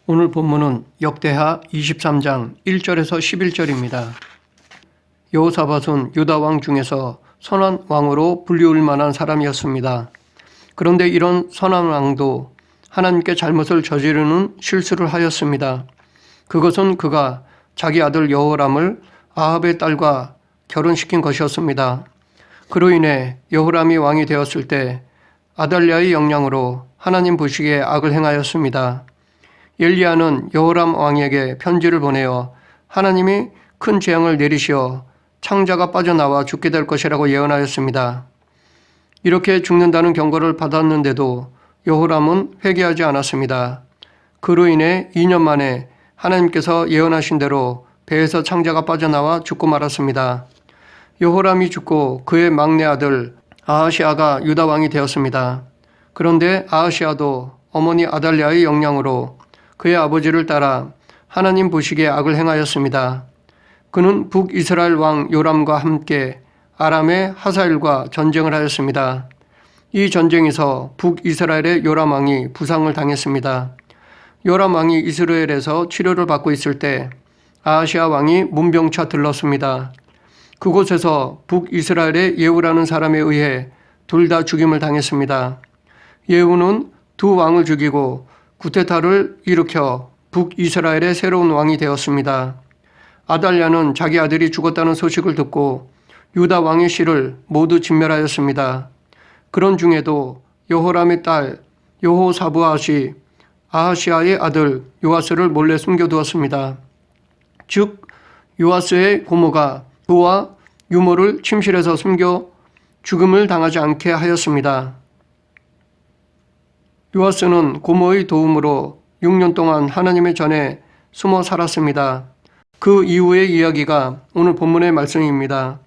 오늘 본문은 역대하 23장 1절에서 11절입니다. 여호사밧은 유다 왕 중에서 선한 왕으로 불리울 만한 사람이었습니다. 그런데 이런 선한 왕도 하나님께 잘못을 저지르는 실수를 하였습니다. 그것은 그가 자기 아들 여호람을 아합의 딸과 결혼시킨 것이었습니다. 그로 인해 여호람이 왕이 되었을 때 아달랴의 영향으로 하나님 보시기에 악을 행하였습니다. 엘리야는 여호람 왕에게 편지를 보내어 하나님이 큰 재앙을 내리시어 창자가 빠져나와 죽게 될 것이라고 예언하였습니다. 이렇게 죽는다는 경고를 받았는데도 여호람은 회개하지 않았습니다. 그로 인해 2년 만에 하나님께서 예언하신 대로 배에서 창자가 빠져나와 죽고 말았습니다. 여호람이 죽고 그의 막내 아들 아하시아가 유다 왕이 되었습니다. 그런데 아하시아도 어머니 아달랴의 영향으로 그의 아버지를 따라 하나님 보시기에 악을 행하였습니다. 그는 북이스라엘 왕 요람과 함께 아람의 하사엘과 전쟁을 하였습니다. 이 전쟁에서 북이스라엘의 요람 왕이 부상을 당했습니다. 요람 왕이 이스라엘에서 치료를 받고 있을 때 아하시아 왕이 문병차 들렀습니다. 그곳에서 북이스라엘의 예후라는 사람에 의해 둘 다 죽임을 당했습니다. 예후는 두 왕을 죽이고 구테타를 일으켜 북이스라엘의 새로운 왕이 되었습니다. 아달랴는 자기 아들이 죽었다는 소식을 듣고 유다 왕의 씨를 모두 진멸하였습니다. 그런 중에도 여호람의 딸 여호사브앗이 아하시아의 아들 요아스를 몰래 숨겨두었습니다. 즉 요아스의 고모가 그와 유모를 침실에서 숨겨 죽음을 당하지 않게 하였습니다. 요아스는 고모의 도움으로 6년 동안 하나님의 전에 숨어 살았습니다. 그 이후의 이야기가 오늘 본문의 말씀입니다.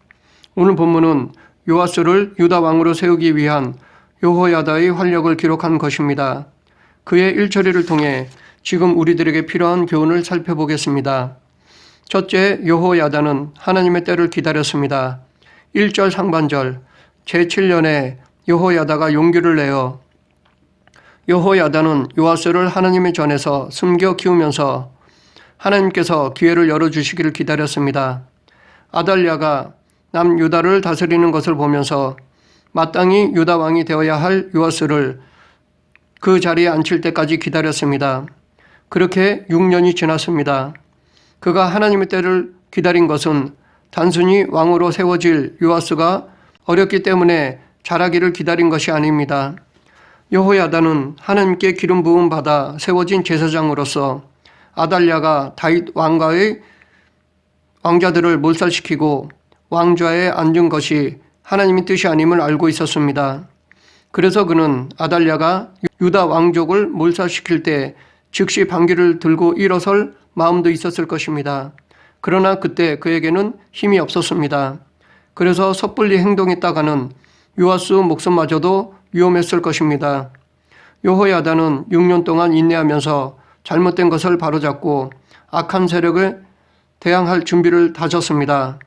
오늘 본문은 요아스를 유다 왕으로 세우기 위한 여호야다의 활력을 기록한 것입니다. 그의 일처리를 통해 지금 우리들에게 필요한 교훈을 살펴보겠습니다. 첫째, 여호야다는 하나님의 때를 기다렸습니다. 1절 상반절 제7년에 여호야다가 용기를 내어 여호야다는 요아스를 하나님의 전에서 숨겨 키우면서 하나님께서 기회를 열어주시기를 기다렸습니다. 아달랴가 남유다를 다스리는 것을 보면서 마땅히 유다 왕이 되어야 할 요아스를 그 자리에 앉힐 때까지 기다렸습니다. 그렇게 6년이 지났습니다. 그가 하나님의 때를 기다린 것은 단순히 왕으로 세워질 요아스가 어렸기 때문에 자라기를 기다린 것이 아닙니다. 여호야다는 하나님께 기름 부음 받아 세워진 제사장으로서 아달랴가 다윗 왕가의 왕자들을 몰살시키고 왕좌에 앉은 것이 하나님의 뜻이 아님을 알고 있었습니다. 그래서 그는 아달랴가 유다 왕족을 몰살시킬 때 즉시 반기를 들고 일어설 마음도 있었을 것입니다. 그러나 그때 그에게는 힘이 없었습니다. 그래서 섣불리 행동했다가는 요아스 목숨마저도 위험했을 것입니다. 여호야다는 6년 동안 인내하면서 잘못된 것을 바로잡고 악한 세력에 대항할 준비를 다졌습니다.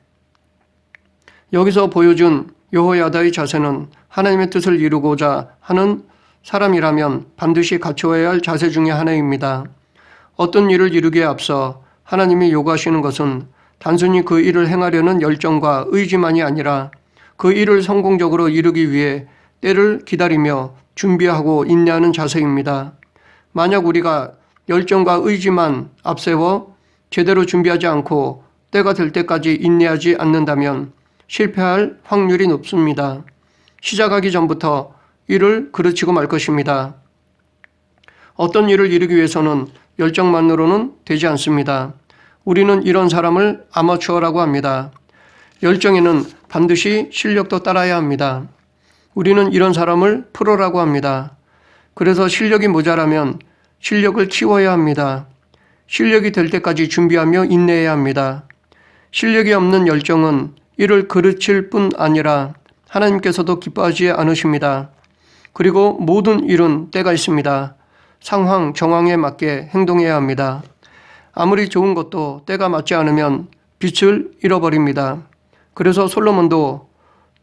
여기서 보여준 여호야다의 자세는 하나님의 뜻을 이루고자 하는 사람이라면 반드시 갖추어야 할 자세 중에 하나입니다. 어떤 일을 이루기에 앞서 하나님이 요구하시는 것은 단순히 그 일을 행하려는 열정과 의지만이 아니라 그 일을 성공적으로 이루기 위해 때를 기다리며 준비하고 인내하는 자세입니다. 만약 우리가 열정과 의지만 앞세워 제대로 준비하지 않고 때가 될 때까지 인내하지 않는다면 실패할 확률이 높습니다. 시작하기 전부터 일을 그르치고 말 것입니다. 어떤 일을 이루기 위해서는 열정만으로는 되지 않습니다. 우리는 이런 사람을 아마추어라고 합니다. 열정에는 반드시 실력도 따라야 합니다. 우리는 이런 사람을 프로라고 합니다. 그래서 실력이 모자라면 실력을 키워야 합니다. 실력이 될 때까지 준비하며 인내해야 합니다. 실력이 없는 열정은 이를 그르칠 뿐 아니라 하나님께서도 기뻐하지 않으십니다. 그리고 모든 일은 때가 있습니다. 상황, 정황에 맞게 행동해야 합니다. 아무리 좋은 것도 때가 맞지 않으면 빛을 잃어버립니다. 그래서 솔로몬도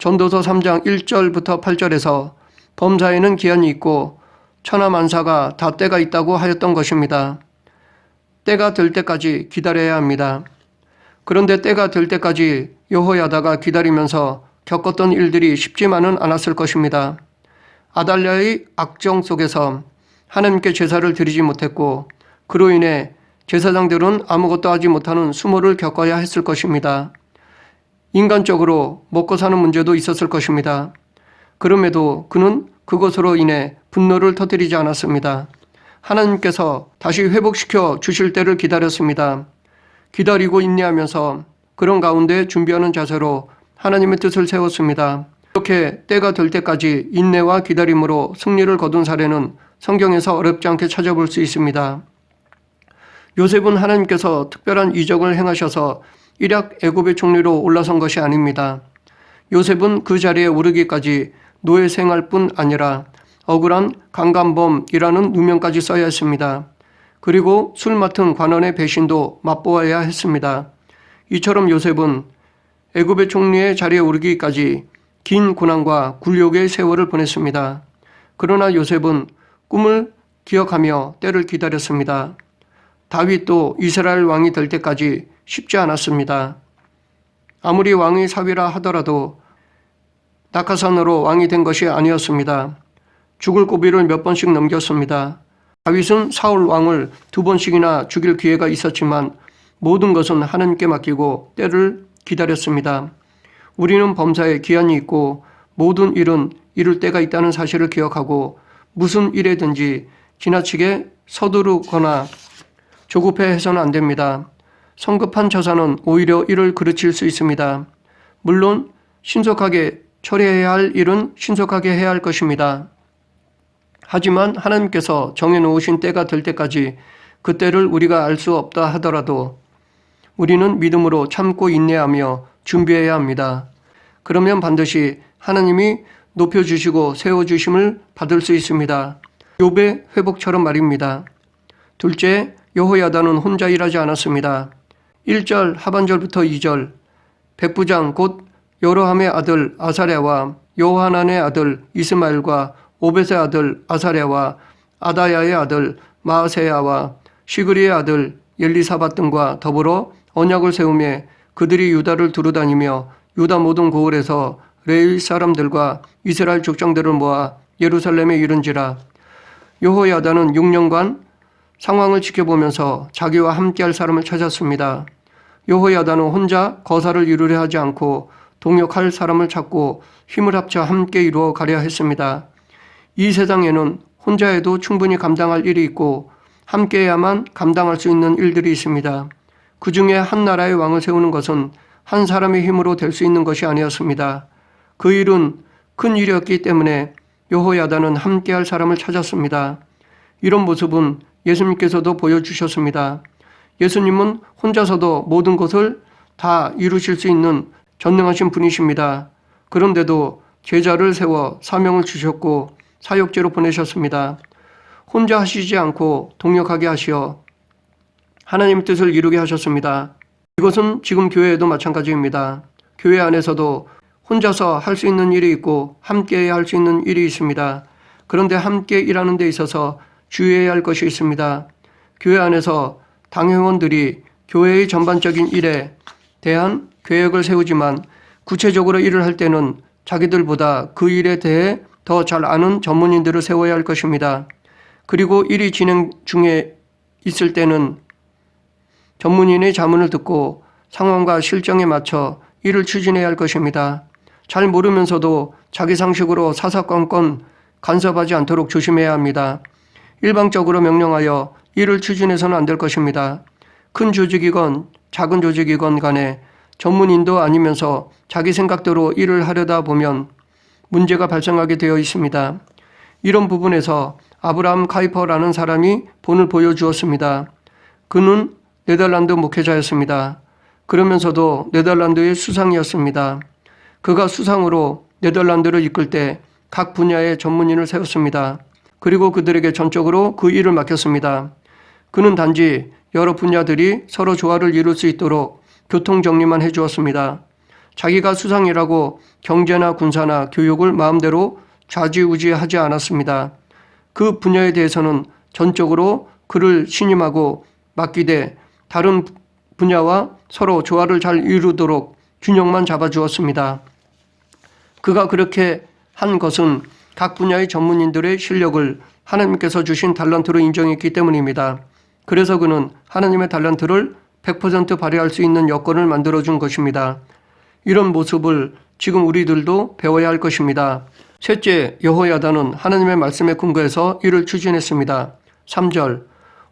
전도서 3장 1절부터 8절에서 범사에는 기한이 있고 천하만사가 다 때가 있다고 하였던 것입니다. 때가 될 때까지 기다려야 합니다. 그런데 때가 될 때까지 여호야다가 기다리면서 겪었던 일들이 쉽지만은 않았을 것입니다. 아달랴의 악정 속에서 하나님께 제사를 드리지 못했고 그로 인해 제사장들은 아무것도 하지 못하는 수모를 겪어야 했을 것입니다. 인간적으로 먹고 사는 문제도 있었을 것입니다. 그럼에도 그는 그것으로 인해 분노를 터뜨리지 않았습니다. 하나님께서 다시 회복시켜 주실 때를 기다렸습니다. 기다리고 인내하면서 그런 가운데 준비하는 자세로 하나님의 뜻을 세웠습니다. 이렇게 때가 될 때까지 인내와 기다림으로 승리를 거둔 사례는 성경에서 어렵지 않게 찾아볼 수 있습니다. 요셉은 하나님께서 특별한 이적을 행하셔서 일약 애굽의 총리로 올라선 것이 아닙니다. 요셉은 그 자리에 오르기까지 노예 생활뿐 아니라 억울한 강간범이라는 누명까지 써야 했습니다. 그리고 술 맡은 관원의 배신도 맛보아야 했습니다. 이처럼 요셉은 애굽의 총리의 자리에 오르기까지 긴 고난과 굴욕의 세월을 보냈습니다. 그러나 요셉은 꿈을 기억하며 때를 기다렸습니다. 다윗도 이스라엘 왕이 될 때까지 쉽지 않았습니다. 아무리 왕의 사위라 하더라도 낙하산으로 왕이 된 것이 아니었습니다. 죽을 고비를 몇 번씩 넘겼습니다. 다윗은 사울 왕을 2번씩이나 죽일 기회가 있었지만 모든 것은 하나님께 맡기고 때를 기다렸습니다. 우리는 범사에 기한이 있고 모든 일은 이룰 때가 있다는 사실을 기억하고 무슨 일에든지 지나치게 서두르거나 조급해서는 안 됩니다. 성급한 처사는 오히려 일을 그르칠 수 있습니다. 물론 신속하게 처리해야 할 일은 신속하게 해야 할 것입니다. 하지만 하나님께서 정해놓으신 때가 될 때까지 그 때를 우리가 알 수 없다 하더라도 우리는 믿음으로 참고 인내하며 준비해야 합니다. 그러면 반드시 하나님이 높여주시고 세워주심을 받을 수 있습니다. 욥의 회복처럼 말입니다. 둘째, 여호야다는 혼자 일하지 않았습니다. 1절 하반절부터 2절 백부장 곧 여로함의 아들 아사랴와 요하난의 아들 이스마엘과 오벳의 아들 아사랴와 아다야의 아들 마아세야와 시그리의 아들 엘리사밧 등과 더불어 언약을 세우며 그들이 유다를 두루다니며 유다 모든 고을에서 레위 사람들과 이스라엘 족장들을 모아 예루살렘에 이른지라. 여호야다는 6년간 상황을 지켜보면서 자기와 함께할 사람을 찾았습니다. 여호야다는 혼자 거사를 이루려 하지 않고 동역할 사람을 찾고 힘을 합쳐 함께 이루어 가려 했습니다. 이 세상에는 혼자 해도 충분히 감당할 일이 있고 함께해야만 감당할 수 있는 일들이 있습니다. 그 중에 한 나라의 왕을 세우는 것은 한 사람의 힘으로 될 수 있는 것이 아니었습니다. 그 일은 큰 일이었기 때문에 여호야다는 함께할 사람을 찾았습니다. 이런 모습은 예수님께서도 보여주셨습니다. 예수님은 혼자서도 모든 것을 다 이루실 수 있는 전능하신 분이십니다. 그런데도 제자를 세워 사명을 주셨고 사역제로 보내셨습니다. 혼자 하시지 않고 동역하게 하시어 하나님의 뜻을 이루게 하셨습니다. 이것은 지금 교회에도 마찬가지입니다. 교회 안에서도 혼자서 할 수 있는 일이 있고 함께 할 수 있는 일이 있습니다. 그런데 함께 일하는 데 있어서 주의해야 할 것이 있습니다. 교회 안에서 당회원들이 교회의 전반적인 일에 대한 계획을 세우지만 구체적으로 일을 할 때는 자기들보다 그 일에 대해 더 잘 아는 전문인들을 세워야 할 것입니다. 그리고 일이 진행 중에 있을 때는 전문인의 자문을 듣고 상황과 실정에 맞춰 일을 추진해야 할 것입니다. 잘 모르면서도 자기 상식으로 사사건건 간섭하지 않도록 조심해야 합니다. 일방적으로 명령하여 일을 추진해서는 안 될 것입니다. 큰 조직이건 작은 조직이건 간에 전문인도 아니면서 자기 생각대로 일을 하려다 보면 문제가 발생하게 되어 있습니다. 이런 부분에서 아브라함 카이퍼라는 사람이 본을 보여주었습니다. 그는 네덜란드 목회자였습니다. 그러면서도 네덜란드의 수상이었습니다. 그가 수상으로 네덜란드를 이끌 때 각 분야의 전문인을 세웠습니다. 그리고 그들에게 전적으로 그 일을 맡겼습니다. 그는 단지 여러 분야들이 서로 조화를 이룰 수 있도록 교통정리만 해주었습니다. 자기가 수상이라고 경제나 군사나 교육을 마음대로 좌지우지하지 않았습니다. 그 분야에 대해서는 전적으로 그를 신임하고 맡기되 다른 분야와 서로 조화를 잘 이루도록 균형만 잡아주었습니다. 그가 그렇게 한 것은 각 분야의 전문인들의 실력을 하나님께서 주신 달란트로 인정했기 때문입니다. 그래서 그는 하나님의 달란트를 100% 발휘할 수 있는 여건을 만들어준 것입니다. 이런 모습을 지금 우리들도 배워야 할 것입니다. 셋째, 여호야다는 하나님의 말씀에 근거해서 이를 추진했습니다. 3절,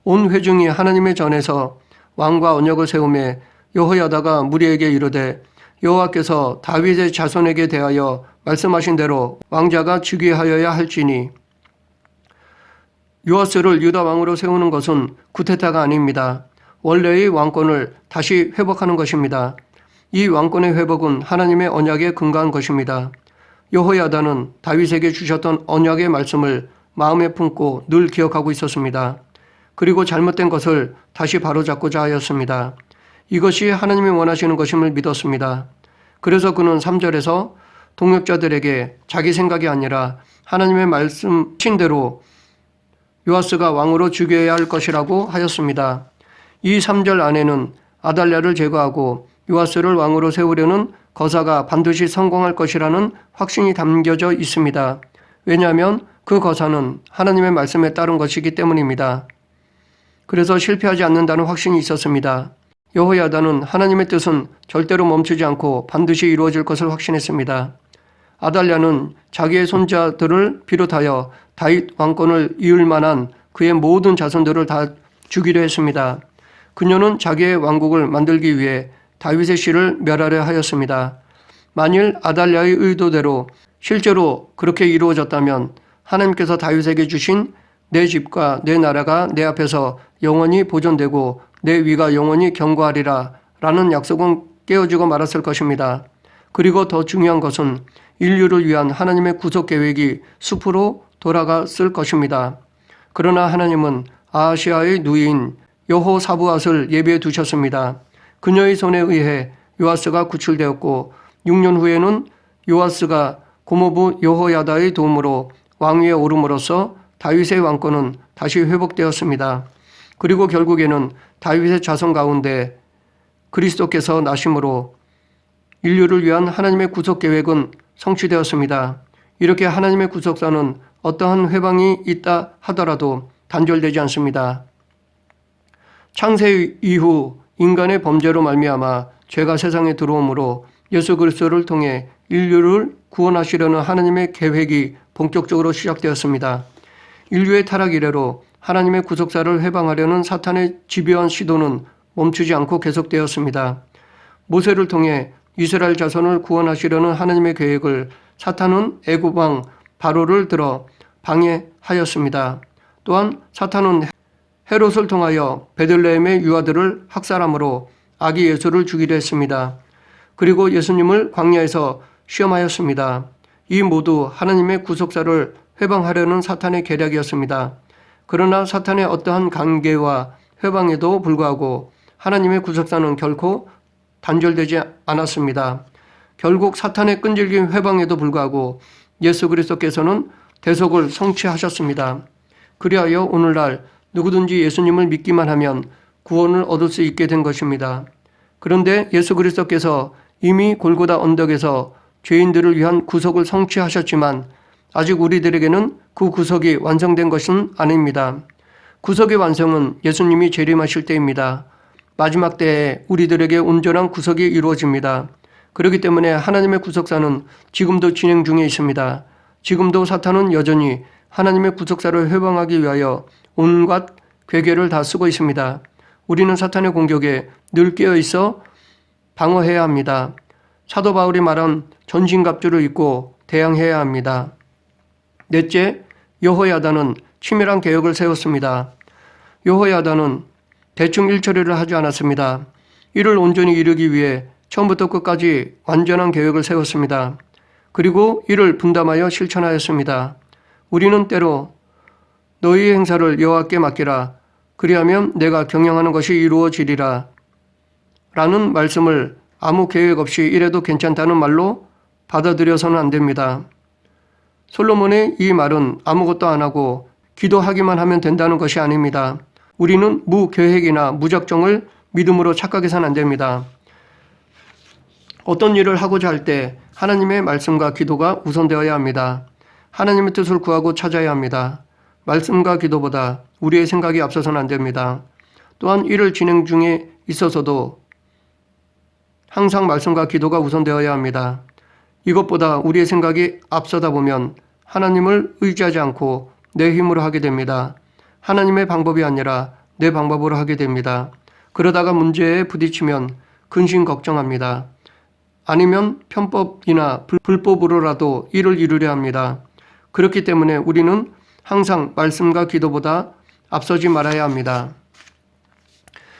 온 회중이 하나님의 전에서 왕과 언약을 세우매 여호야다가 무리에게 이르되 여호와께서 다윗의 자손에게 대하여 말씀하신 대로 왕자가 즉위하여야 할지니. 요아스를 유다 왕으로 세우는 것은 구테타가 아닙니다. 원래의 왕권을 다시 회복하는 것입니다. 이 왕권의 회복은 하나님의 언약에 근거한 것입니다. 여호야다는 다윗에게 주셨던 언약의 말씀을 마음에 품고 늘 기억하고 있었습니다. 그리고 잘못된 것을 다시 바로잡고자 하였습니다. 이것이 하나님이 원하시는 것임을 믿었습니다. 그래서 그는 3절에서 동역자들에게 자기 생각이 아니라 하나님의 말씀하신 대로 요아스가 왕으로 즉위해야 할 것이라고 하였습니다. 이 3절 안에는 아달랴를 제거하고 요아스를 왕으로 세우려는 거사가 반드시 성공할 것이라는 확신이 담겨져 있습니다. 왜냐하면 그 거사는 하나님의 말씀에 따른 것이기 때문입니다. 그래서 실패하지 않는다는 확신이 있었습니다. 여호야다는 하나님의 뜻은 절대로 멈추지 않고 반드시 이루어질 것을 확신했습니다. 아달랴는 자기의 손자들을 비롯하여 다윗 왕권을 이을 만한 그의 모든 자손들을 다 죽이려 했습니다. 그녀는 자기의 왕국을 만들기 위해 다윗의 씨를 멸하려 하였습니다. 만일 아달랴의 의도대로 실제로 그렇게 이루어졌다면 하나님께서 다윗에게 주신 내 집과 내 나라가 내 앞에서 영원히 보존되고 내 위가 영원히 견고하리라 라는 약속은 깨어지고 말았을 것입니다. 그리고 더 중요한 것은 인류를 위한 하나님의 구속 계획이 숲으로 돌아갔을 것입니다. 그러나 하나님은 아하시아의 누이인 여호사부앗을 예비해 두셨습니다. 그녀의 손에 의해 요아스가 구출되었고 6년 후에는 요아스가 고모부 여호야다의 도움으로 왕위에 오름으로써 다윗의 왕권은 다시 회복되었습니다. 그리고 결국에는 다윗의 자손 가운데 그리스도께서 나심으로 인류를 위한 하나님의 구속 계획은 성취되었습니다. 이렇게 하나님의 구속사는 어떠한 회방이 있다 하더라도 단절되지 않습니다. 창세 이후 인간의 범죄로 말미암아 죄가 세상에 들어오므로 예수 그리스도를 통해 인류를 구원하시려는 하나님의 계획이 본격적으로 시작되었습니다. 인류의 타락 이래로 하나님의 구속사를 회방하려는 사탄의 집요한 시도는 멈추지 않고 계속되었습니다. 모세를 통해 이스라엘 자손을 구원하시려는 하나님의 계획을 사탄은 애굽 왕 바로를 들어 방해하였습니다. 또한 사탄은 헤롯을 통하여 베들레헴의 유아들을 학살함으로 아기 예수를 죽이려 했습니다. 그리고 예수님을 광야에서 시험하였습니다. 이 모두 하나님의 구속사를 회방하려는 사탄의 계략이었습니다. 그러나 사탄의 어떠한 관계와 회방에도 불구하고 하나님의 구속사는 결코 단절되지 않았습니다. 결국 사탄의 끈질긴 회방에도 불구하고 예수 그리스도께서는 대속을 성취하셨습니다. 그리하여 오늘날 누구든지 예수님을 믿기만 하면 구원을 얻을 수 있게 된 것입니다. 그런데 예수 그리스도께서 이미 골고다 언덕에서 죄인들을 위한 구속을 성취하셨지만 아직 우리들에게는 그 구속이 완성된 것은 아닙니다. 구속의 완성은 예수님이 재림하실 때입니다. 마지막 때에 우리들에게 온전한 구속이 이루어집니다. 그렇기 때문에 하나님의 구속사는 지금도 진행 중에 있습니다. 지금도 사탄은 여전히 하나님의 구속사를 회방하기 위하여 온갖 괴계를 다 쓰고 있습니다. 우리는 사탄의 공격에 늘 깨어 있어 방어해야 합니다. 사도 바울이 말한 전신갑주를 입고 대항해야 합니다. 넷째, 여호야다는 치밀한 계획을 세웠습니다. 여호야다는 대충 일처리를 하지 않았습니다. 이를 온전히 이루기 위해 처음부터 끝까지 완전한 계획을 세웠습니다. 그리고 이를 분담하여 실천하였습니다. 우리는 때로 너희의 행사를 여호와께 맡기라. 그리하면 내가 경영하는 것이 이루어지리라. 라는 말씀을 아무 계획 없이 이래도 괜찮다는 말로 받아들여서는 안 됩니다. 솔로몬의 이 말은 아무것도 안 하고 기도하기만 하면 된다는 것이 아닙니다. 우리는 무계획이나 무작정을 믿음으로 착각해서는 안 됩니다. 어떤 일을 하고자 할 때 하나님의 말씀과 기도가 우선되어야 합니다. 하나님의 뜻을 구하고 찾아야 합니다. 말씀과 기도보다 우리의 생각이 앞서서는 안 됩니다. 또한 일을 진행 중에 있어서도 항상 말씀과 기도가 우선되어야 합니다. 이것보다 우리의 생각이 앞서다 보면 하나님을 의지하지 않고 내 힘으로 하게 됩니다. 하나님의 방법이 아니라 내 방법으로 하게 됩니다. 그러다가 문제에 부딪히면 근심 걱정합니다. 아니면 편법이나 불법으로라도 일을 이루려 합니다. 그렇기 때문에 우리는 항상 말씀과 기도보다 앞서지 말아야 합니다.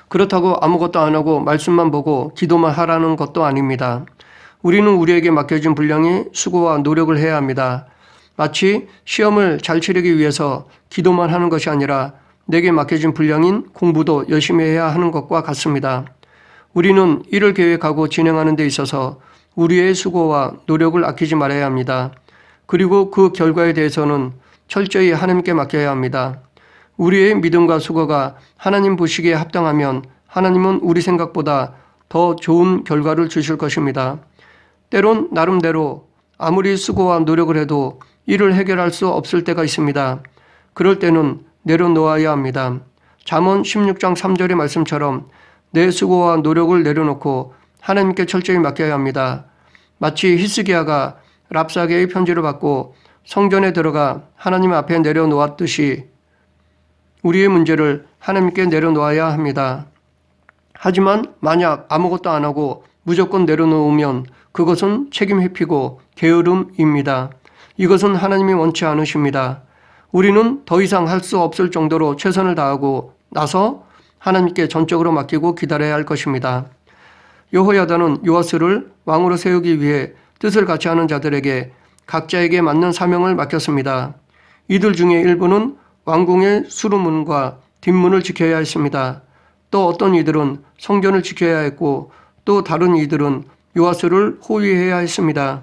그렇다고 아무것도 안 하고 말씀만 보고 기도만 하라는 것도 아닙니다. 우리는 우리에게 맡겨진 분량의 수고와 노력을 해야 합니다. 마치 시험을 잘 치르기 위해서 기도만 하는 것이 아니라 내게 맡겨진 분량인 공부도 열심히 해야 하는 것과 같습니다. 우리는 일을 계획하고 진행하는 데 있어서 우리의 수고와 노력을 아끼지 말아야 합니다. 그리고 그 결과에 대해서는 철저히 하나님께 맡겨야 합니다. 우리의 믿음과 수고가 하나님 보시기에 합당하면 하나님은 우리 생각보다 더 좋은 결과를 주실 것입니다. 때론 나름대로 아무리 수고와 노력을 해도 일을 해결할 수 없을 때가 있습니다. 그럴 때는 내려놓아야 합니다. 잠언 16장 3절의 말씀처럼 내 수고와 노력을 내려놓고 하나님께 철저히 맡겨야 합니다. 마치 히스기야가 랍사게의 편지를 받고 성전에 들어가 하나님 앞에 내려놓았듯이 우리의 문제를 하나님께 내려놓아야 합니다. 하지만 만약 아무것도 안 하고 무조건 내려놓으면 그것은 책임 회피고 게으름입니다. 이것은 하나님이 원치 않으십니다. 우리는 더 이상 할 수 없을 정도로 최선을 다하고 나서 하나님께 전적으로 맡기고 기다려야 할 것입니다. 여호야다는 요아스를 왕으로 세우기 위해 뜻을 같이 하는 자들에게 각자에게 맞는 사명을 맡겼습니다. 이들 중에 일부는 왕궁의 수루문과 뒷문을 지켜야 했습니다. 또 어떤 이들은 성전을 지켜야 했고 또 다른 이들은 요아스를 호위해야 했습니다.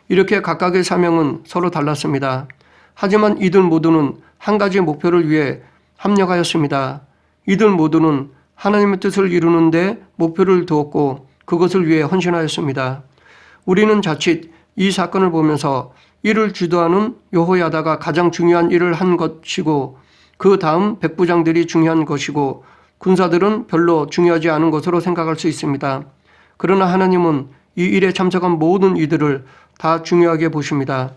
이렇게 각각의 사명은 서로 달랐습니다. 하지만 이들 모두는 한 가지 목표를 위해 합력하였습니다. 이들 모두는 하나님의 뜻을 이루는 데 목표를 두었고 그것을 위해 헌신하였습니다. 우리는 자칫 이 사건을 보면서 이를 주도하는 여호야다가 가장 중요한 일을 한 것이고 그 다음 백부장들이 중요한 것이고 군사들은 별로 중요하지 않은 것으로 생각할 수 있습니다. 그러나 하나님은 이 일에 참석한 모든 이들을 다 중요하게 보십니다.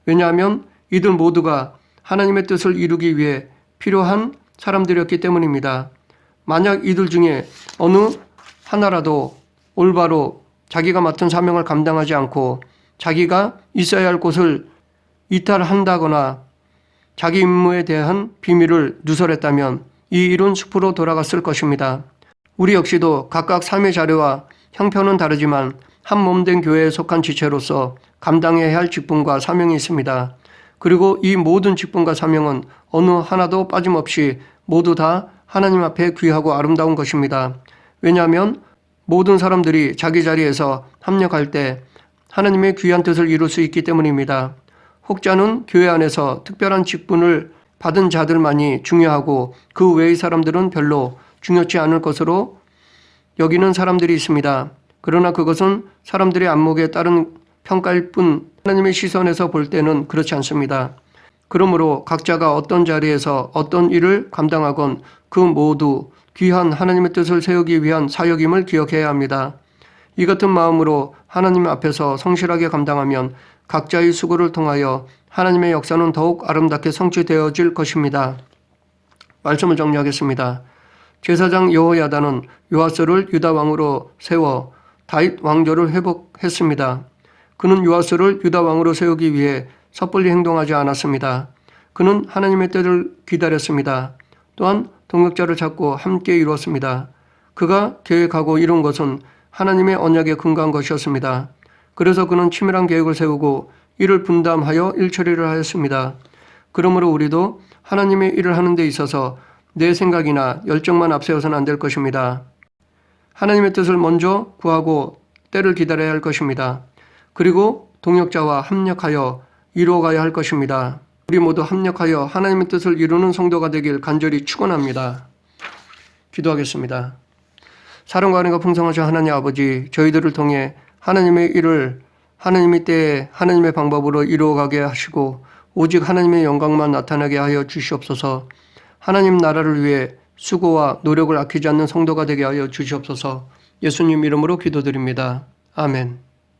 왜냐하면 이들 모두가 하나님의 뜻을 이루기 위해 필요한 사람들이었기 때문입니다. 만약 이들 중에 어느 하나라도 올바로 자기가 맡은 사명을 감당하지 않고 자기가 있어야 할 곳을 이탈한다거나 자기 임무에 대한 비밀을 누설했다면 이 일은 숲으로 돌아갔을 것입니다. 우리 역시도 각각 삶의 자료와 형편은 다르지만 한 몸된 교회에 속한 지체로서 감당해야 할 직분과 사명이 있습니다. 그리고 이 모든 직분과 사명은 어느 하나도 빠짐없이 모두 다 하나님 앞에 귀하고 아름다운 것입니다. 왜냐하면 모든 사람들이 자기 자리에서 합력할 때 하나님의 귀한 뜻을 이룰 수 있기 때문입니다. 혹자는 교회 안에서 특별한 직분을 받은 자들만이 중요하고 그 외의 사람들은 별로 중요치 않을 것으로 여기는 사람들이 있습니다. 그러나 그것은 사람들의 안목에 따른 평가일 뿐 하나님의 시선에서 볼 때는 그렇지 않습니다. 그러므로 각자가 어떤 자리에서 어떤 일을 감당하건 그 모두 귀한 하나님의 뜻을 세우기 위한 사역임을 기억해야 합니다. 이 같은 마음으로 하나님 앞에서 성실하게 감당하면 각자의 수고를 통하여 하나님의 역사는 더욱 아름답게 성취되어질 것입니다. 말씀을 정리하겠습니다. 제사장 여호야다는 요아스를 유다 왕으로 세워 다윗 왕조를 회복했습니다. 그는 요아스를 유다 왕으로 세우기 위해 섣불리 행동하지 않았습니다. 그는 하나님의 때를 기다렸습니다. 또한 동역자를 찾고 함께 이루었습니다. 그가 계획하고 이룬 것은 하나님의 언약에 근거한 것이었습니다. 그래서 그는 치밀한 계획을 세우고 이를 분담하여 일처리를 하였습니다. 그러므로 우리도 하나님의 일을 하는 데 있어서 내 생각이나 열정만 앞세워서는 안 될 것입니다. 하나님의 뜻을 먼저 구하고 때를 기다려야 할 것입니다. 그리고 동역자와 합력하여 이루어가야 할 것입니다. 우리 모두 합력하여 하나님의 뜻을 이루는 성도가 되길 간절히 축원합니다. 기도하겠습니다. 사랑과 은혜가 풍성하신 하나님 아버지, 저희들을 통해 하나님의 일을 하나님의 때에 하나님의 방법으로 이루어가게 하시고 오직 하나님의 영광만 나타나게 하여 주시옵소서. 하나님 나라를 위해 수고와 노력을 아끼지 않는 성도가 되게 하여 주시옵소서. 예수님 이름으로 기도드립니다. 아멘.